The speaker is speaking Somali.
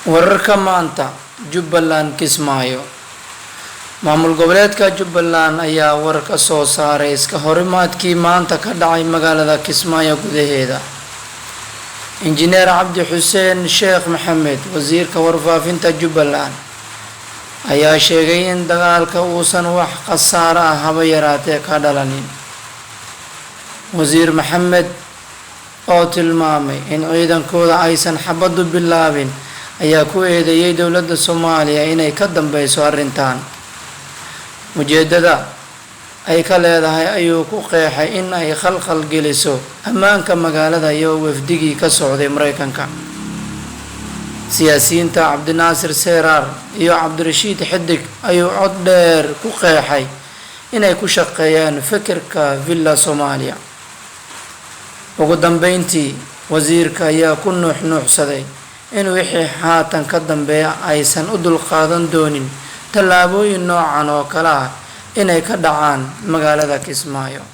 wararka maanta Jubbaland Kismaayo maamul goboleedka Jubbaland ayaa war ka soo saaray iska horimaadkii maanta ka dhacay magaalada Kismaayo gudaheeda. Injineer Cabdi Xuseen Sheekh Maxamed wasiirka warfaafinta Jubbaland ayaa sheegay in dagaalka uusan wax khasaare ah haba yaraatee ka dhalanin. Wasiir Maxamed oo tilmaamay in ciidankooda aysan xabadu bilaabin ayaa ku eedeeyay dowladda Soomaaliya inay ka dambeyso arrintan. Ujeedada ay ka leedahay ayuu ku qeexay in ay khalkhal geliso ammaanka magaalada iyo wafdigii ka socday Mareykanka. Siyaasiyiinta Cabdinaasir Seeraar iyo Cabdirashiid Xidig ayuu cod dheer ku qeexay inay ku shaqeeyaan fikirka Villa Soomaaliya. ugu dambeyntii wasiirka ayaa ku nuuxnuuxsaday in wixii haatan ka dambeeya aysan u dulqaadan doonin tallaabooyin noocan oo kale ah inay ka dhacaan magaalada Kismaayo.